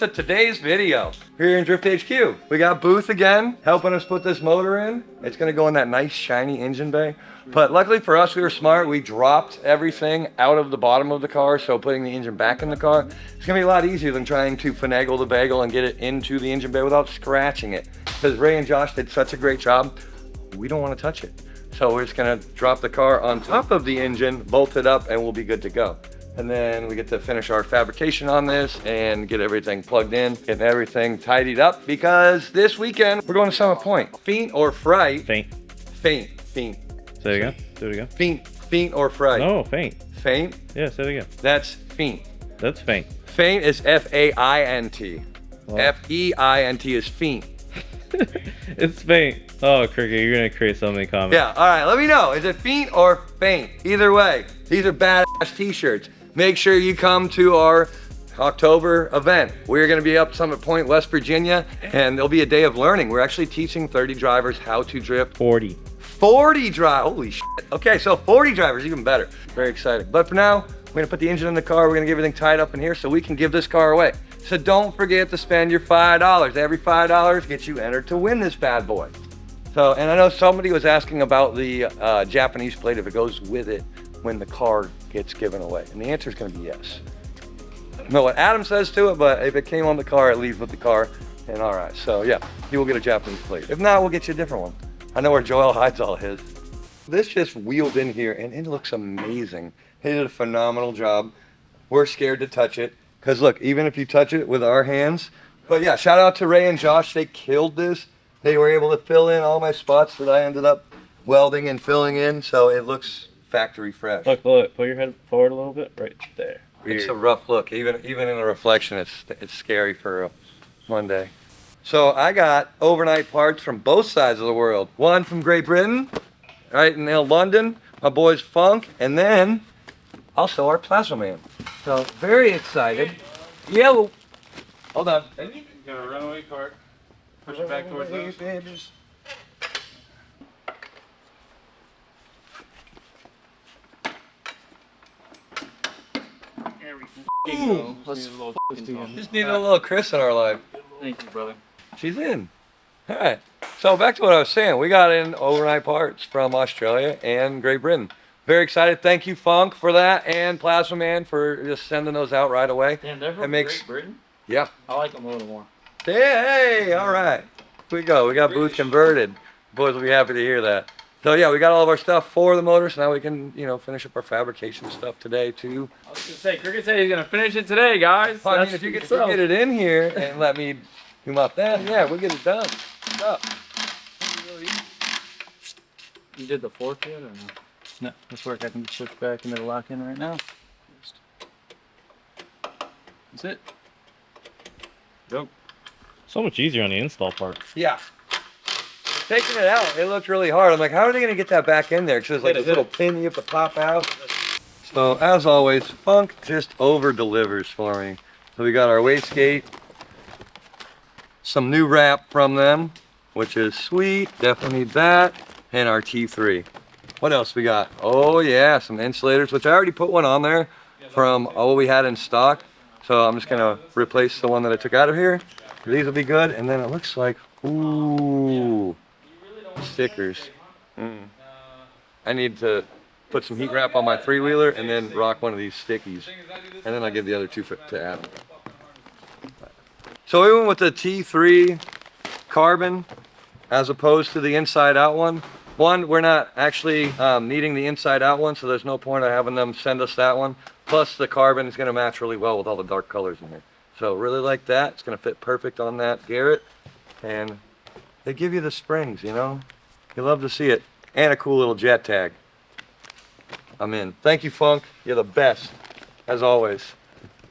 today's video. Here in Drift HQ, we got Booth again helping us put this motor in. It's gonna go in that nice shiny engine bay. But luckily for us, we were smart. We dropped everything out of the bottom of the car, so putting the engine back in the car, it's gonna be a lot easier than trying to finagle the bagel and get it into the engine bay without scratching it. Because Ray and Josh did such a great job, we don't want to touch it. So we're just gonna drop the car on top of the engine, bolt it up, and we'll be good to go. And then we get to finish our fabrication on this and get everything plugged in, get everything tidied up, because this weekend we're going to Summit Point. Feint or fright? Faint. Faint. Say it again. Do it again. Feint or fright? No, faint. Faint? Yeah, say it again. That's feint. That's faint. Feint is F-A-I-N-T. Well. F-E-I-N-T is feint. It's faint. Oh, Crickett, you're gonna create so many comments. Yeah, all right, let me know. Is it feint or faint? Either way, these are badass t-shirts. Make sure you come to our October event. We're gonna be up Summit Point, West Virginia, and there'll be a day of learning. We're actually teaching 30 drivers how to drift. 40. 40 drivers, holy shit. Okay, so 40 drivers, even better. Very excited. But for now, we're gonna put the engine in the car. We're gonna get everything tied up in here so we can give this car away. So don't forget to spend your $5. Every $5 gets you entered to win this bad boy. So, and I know somebody was asking about the Japanese plate, if it goes with it when the car gets given away. And the answer is gonna be yes. I don't know what Adam says to it, but if it came on the car, it leaves with the car. And all right, so yeah, you will get a Japanese plate. If not, we'll get you a different one. I know where Joel hides all his. This just wheeled in here and it looks amazing. He did a phenomenal job. We're scared to touch it. Cause look, even if you touch it with our hands, but yeah, shout out to Ray and Josh. They killed this. They were able to fill in all my spots that I ended up welding and filling in. So it looks factory fresh. Look, put your head forward a little bit, right there. It's a rough look. Even in the reflection, it's scary for Monday. So I got overnight parts from both sides of the world. One from Great Britain, right in London, my boys Funk, and then also our Plasma Man. So very excited. Yellow. Hold on. You got a runaway cart. Push it back towards us. Ooh, Let's just needed a little Chris in our life. Thank you, brother. She's in. All right. So back to what I was saying. We got in overnight parts from Australia and Great Britain. Very excited. Thank you, Funk, for that, and Plasma Man for just sending those out right away. Damn, they're from Great Britain? Yeah. I like them a little more. Hey, all right. Here we go. We got Booth converted. Boys will be happy to hear that. So yeah, we got all of our stuff for the motor, so now we can, finish up our fabrication stuff today too. I was gonna say, Crickett said he's gonna finish it today, guys. I mean, if you get it in here and let me do my thing, yeah, we'll get it done. What's up? You did the fork yet or no? No, this work. I can switch back into the lock in right now. That's it. Yep. So much easier on the install part. Yeah. Taking it out, it looked really hard. I'm like, how are they going to get that back in there? Because there's like this little pin you have to pop out. So, as always, Funk just over-delivers for me. So we got our wastegate, some new wrap from them, which is sweet, definitely need that, and our T3. What else we got? Oh yeah, some insulators, which I already put one on there from what we had in stock. So I'm just going to replace the one that I took out of here. These will be good, and then it looks like, ooh. Stickers. I need to put some heat wrap on my three-wheeler and then rock one of these stickies. And then I'll give the other two to Adam. So we went with the T3 carbon as opposed to the inside-out one. One, we're not actually needing the inside-out one, so there's no point of having them send us that one. Plus, the carbon is going to match really well with all the dark colors in here. So really like that. It's going to fit perfect on that Garrett. And they give you the springs, You love to see it. And a cool little jet tag. I'm in. Thank you, Funk. You're the best, as always.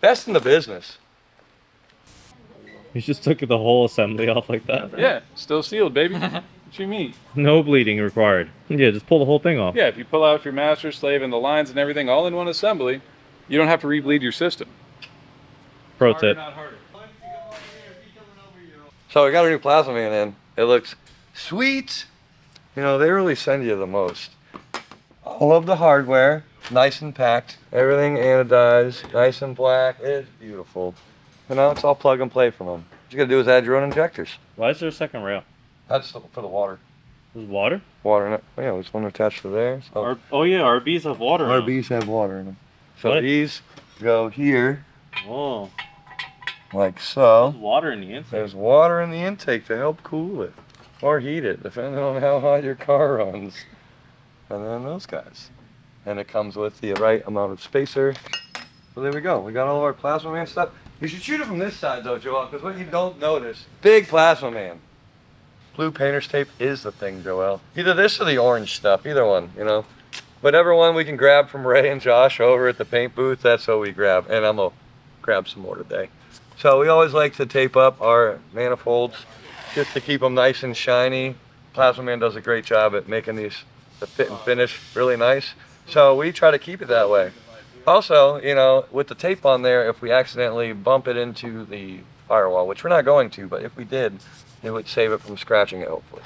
Best in the business. You just took the whole assembly off like that? Yeah, still sealed, baby. What you mean? No bleeding required. Yeah, just pull the whole thing off. Yeah, if you pull out your master slave and the lines and everything all in one assembly, you don't have to rebleed your system. Pro tip. So we got a new Plasma Man in. It looks sweet. They really send you the most. All of the hardware nice and packed. Everything anodized, nice and black. It's beautiful. And now it's all plug and play from them. What you gotta do is add your own injectors. Why is there a second rail? That's for the water. There's water? Water in it. Oh, yeah, there's one attached to there. So. Oh yeah, RBs have water in them. RBs have water in them. So What? these go here, Oh, like so. there's water in the inside. There's water in the intake to help cool it. Or heat it, depending on how hot your car runs. And then those guys. And it comes with the right amount of spacer. So there we go. We got all of our Plasma Man stuff. You should shoot it from this side though, Joel, because what you don't notice, big Plasma Man. Blue painter's tape is the thing, Joel. Either this or the orange stuff, either one, you know. Whatever one we can grab from Ray and Josh over at the paint booth, that's what we grab. And I'm gonna grab some more today. So we always like to tape up our manifolds just to keep them nice and shiny. Plasma Man does a great job at making these, the fit and finish really nice. So we try to keep it that way. Also, you know, with the tape on there, if we accidentally bump it into the firewall, which we're not going to, but if we did, it would save it from scratching it, hopefully.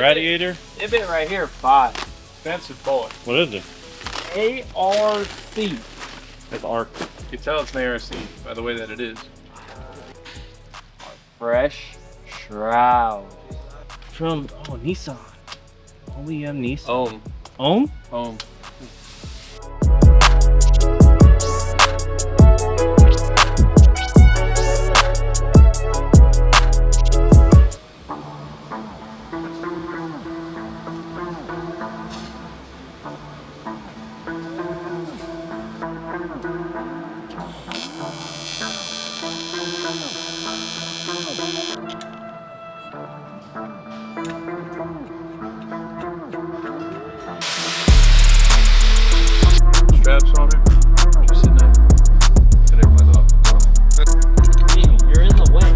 Radiator? It been right here 5. Expensive boy. What is it? ARC. It's ARC. You can tell it's an ARC by the way that it is. Fresh shroud. From Nissan. OEM Nissan. Ohm. Ohm? Ohm. Straps on it. Just sitting there. Get everybody's off. Jamie, you're in the way.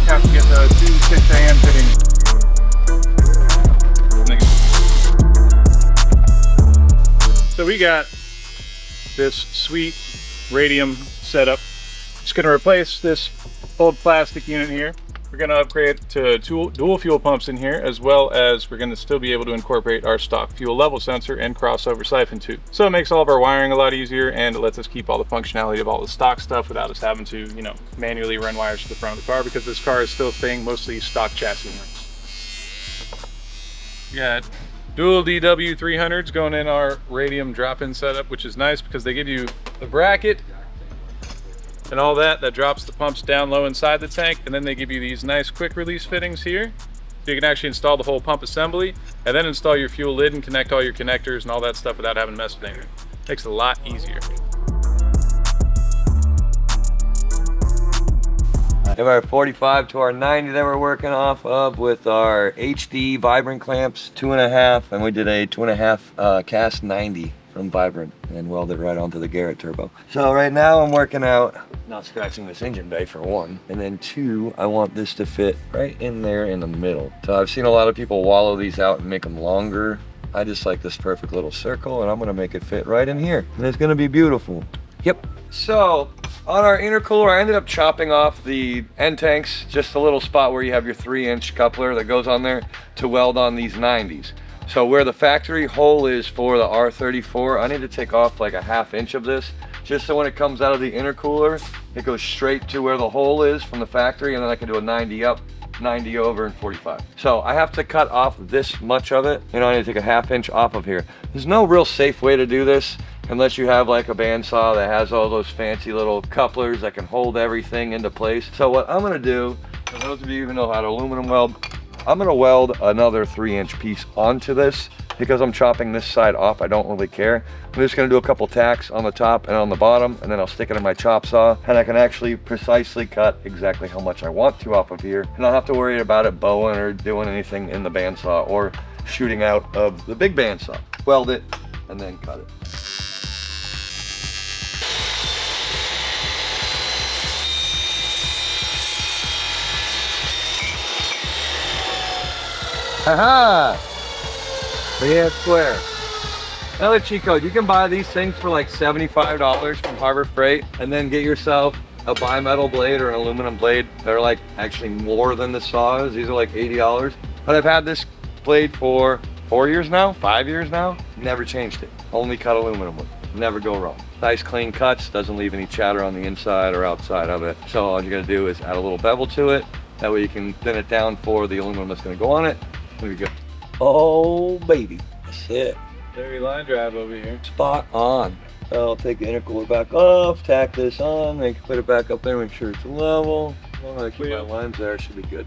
Have to get the 2 6 AM fitting. So we got this sweet radium setup. Just gonna replace this old plastic unit here. We're gonna upgrade to dual fuel pumps in here, as well as we're gonna still be able to incorporate our stock fuel level sensor and crossover siphon tube. So it makes all of our wiring a lot easier, and it lets us keep all the functionality of all the stock stuff without us having to, you know, manually run wires to the front of the car, because this car is still staying mostly stock chassis rings. We got dual DW 300s going in our radium drop-in setup, which is nice because they give you the bracket and all that drops the pumps down low inside the tank, and then they give you these nice quick release fittings here. So you can actually install the whole pump assembly and then install your fuel lid and connect all your connectors and all that stuff without having to mess with anything. Makes it a lot easier. We have our 45 to our 90 that we're working off of with our HD Vibrant clamps, 2.5, and we did a 2.5 cast 90 from Vibrant and welded right onto the Garrett turbo. So right now I'm working out, not scratching this engine bay for 1, and then 2, I want this to fit right in there in the middle. So I've seen a lot of people wallow these out and make them longer. I just like this perfect little circle, and I'm gonna make it fit right in here, and it's gonna be beautiful. Yep. So on our intercooler, I ended up chopping off the end tanks, just a little spot where you have your 3-inch coupler that goes on there to weld on these 90s. So where the factory hole is for the R34, I need to take off like a 1/2 inch of this, just so when it comes out of the intercooler, it goes straight to where the hole is from the factory, and then I can do a 90 up, 90 over, and 45. So I have to cut off this much of it. You know, I need to take a 1/2 inch off of here. There's no real safe way to do this unless you have like a bandsaw that has all those fancy little couplers that can hold everything into place. So what I'm gonna do, for those of you who know how to aluminum weld, I'm gonna weld another 3-inch piece onto this because I'm chopping this side off. I don't really care. I'm just gonna do a couple tacks on the top and on the bottom, and then I'll stick it in my chop saw, and I can actually precisely cut exactly how much I want to off of here. And I'll have to worry about it bowing or doing anything in the bandsaw or shooting out of the big bandsaw. Weld it and then cut it. Haha! Reassembly square. Another cheat code, you can buy these things for like $75 from Harbor Freight and then get yourself a bimetal blade or an aluminum blade. They're like actually more than the saw is. These are like $80. But I've had this blade for 4 years now, 5 years now, never changed it. Only cut aluminum with it. Never go wrong. Nice clean cuts, doesn't leave any chatter on the inside or outside of it. So all you're gonna do is add a little bevel to it. That way you can thin it down for the aluminum that's gonna go on it. There we go. Oh baby, that's it. Very line drive over here. Spot on. I'll take the intercooler back off, tack this on, then put it back up there, make sure it's level. As long as I keep my lines there, it should be good.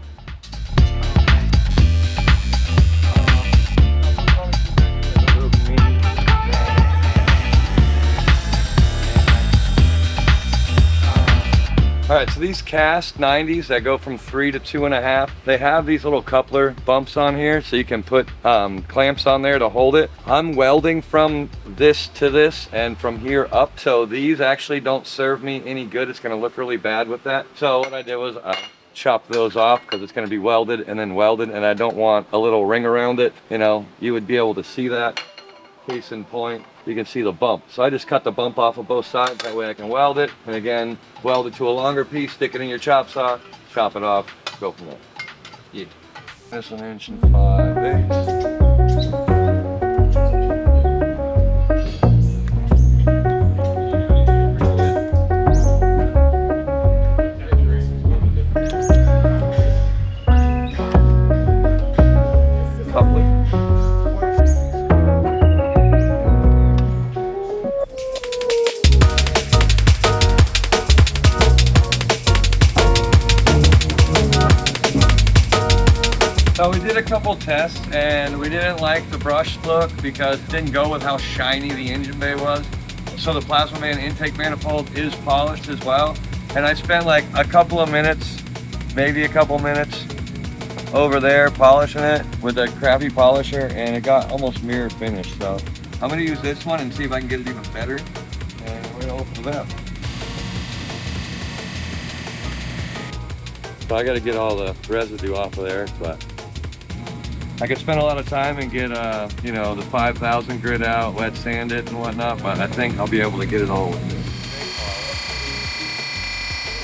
All right, so these cast 90s that go from 3 to 2.5, they have these little coupler bumps on here, so you can put clamps on there to hold it. I'm welding from this to this and from here up, so these actually don't serve me any good. It's gonna look really bad with that. So what I did was chop those off because it's gonna be welded and then welded, and I don't want a little ring around it. You know, you would be able to see that. Case in point, you can see the bump. So I just cut the bump off of both sides, that way I can weld it. And again, weld it to a longer piece, stick it in your chop saw, chop it off, go from there. Yeah. This 1 and 5/8. So we did a couple tests and we didn't like the brush look because it didn't go with how shiny the engine bay was. So the plasma man intake manifold is polished as well. And I spent like a couple of minutes, maybe a couple minutes over there polishing it with a crappy polisher, and it got almost mirror finished. So I'm gonna use this one and see if I can get it even better. And we're gonna open it up. So I gotta get all the residue off of there, but I could spend a lot of time and get, you know, the 5000 grit out, wet sand it and whatnot, but I think I'll be able to get it all with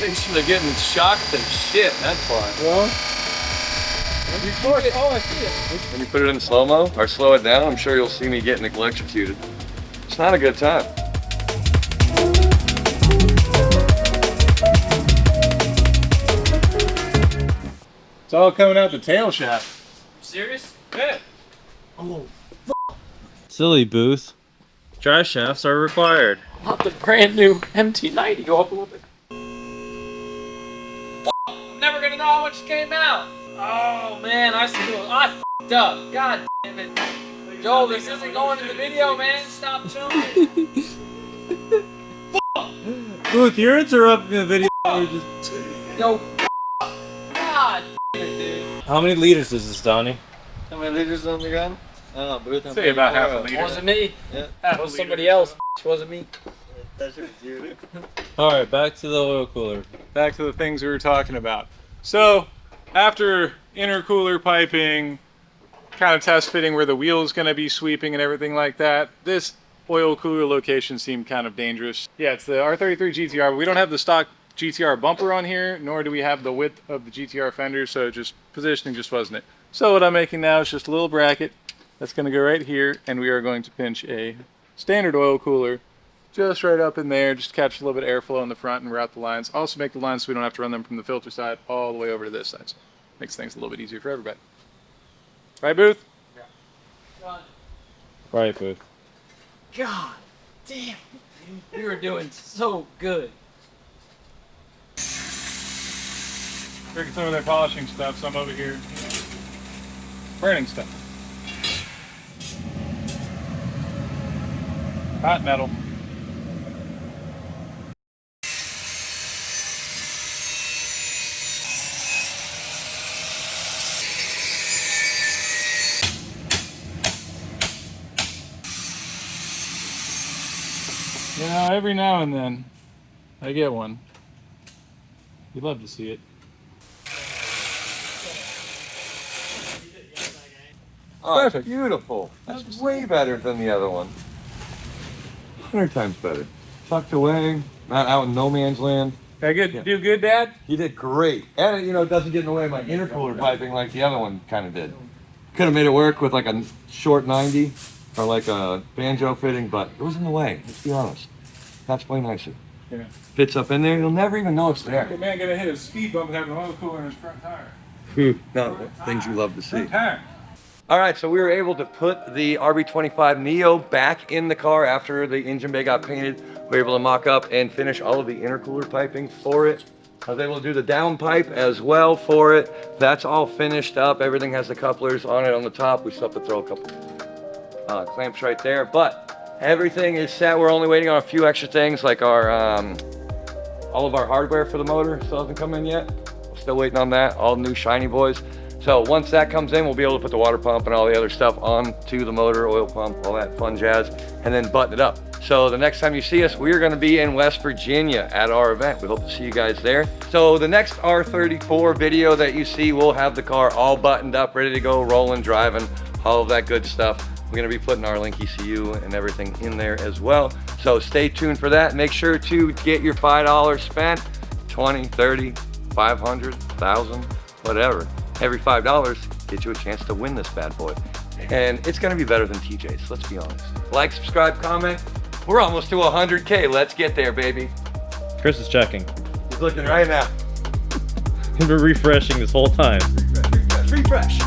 it. They're getting shocked and shit, that's why. Well, oh, I see it. When you put it in slow-mo or slow it down, I'm sure you'll see me getting electrocuted. It's not a good time. It's all coming out the tail shaft. Serious? Yeah. Oh, Silly Booth. Dry shafts are required. not the brand new MT90. Go up a little bit. I'm never gonna know how much came out. Oh man, I f***ed up. God damn it. Joel, this isn't going in the video, man. Stop filming. Booth, you're interrupting the video. Yo, God damn it, dude. How many liters is this, Donnie? How many liters on the gun? Oh, Booth, I'm Say about half a It liter. wasn't me. Yeah. It was somebody else. It wasn't me. That was you. Alright, back to the oil cooler. Back to the things we were talking about. So, after intercooler piping, kind of test fitting where the wheel's going to be sweeping and everything like that, this oil cooler location seemed kind of dangerous. Yeah, it's the R33 GTR, but we don't have the stock GTR bumper on here, nor do we have the width of the GTR fender, so just positioning just wasn't it. So what I'm making now is just a little bracket that's going to go right here, and we are going to pinch a standard oil cooler just right up in there, just catch a little bit of airflow in the front and route the lines. Also make the lines so we don't have to run them from the filter side all the way over to this side. So makes things a little bit easier for everybody. Right, Booth? God, Right, Booth. God damn. We were doing so good. Working some of their polishing stuff, so I'm over here burning stuff. Hot metal. You know, every now and then, I get one. You'd love to see it. Oh, perfect. Beautiful. That's way better than the other one. 100 times better. Tucked away, not out in no man's land. Did I do good, Dad? You did great. And it doesn't get in the way of my intercooler piping like the other one kind of did. Could have made it work with like a short 90 or like a banjo fitting, but it was in the way, let's be honest. That's way nicer. Yeah. Fits up in there, you'll never even know it's there. The man gonna hit a speed bump and have an oil cooler in his front tire. No, things you love to see. Front tire. All right, so we were able to put the RB25 Neo back in the car after the engine bay got painted. We were able to mock up and finish all of the intercooler piping for it. I was able to do the down pipe as well for it. That's all finished up. Everything has the couplers on it on the top. We still have to throw a couple clamps right there, but everything is set. We're only waiting on a few extra things like our all of our hardware for the motor still hasn't come in yet. We're still waiting on that, all new shiny boys. So once that comes in, we'll be able to put the water pump and all the other stuff onto the motor, oil pump, all that fun jazz, and then button it up. So the next time you see us, we are gonna be in West Virginia at our event. We hope to see you guys there. So the next R34 video that you see, we'll have the car all buttoned up, ready to go, rolling, driving, all of that good stuff. We're gonna be putting our Link ECU and everything in there as well. So stay tuned for that. Make sure to get your $5 spent, 20, 30, 500, 1,000, whatever. Every $5 gets you a chance to win this bad boy. And it's gonna be better than TJ's, let's be honest. Like, subscribe, comment. We're almost to 100K, let's get there, baby. Chris is checking. He's looking right now. He's been refreshing this whole time. Refresh.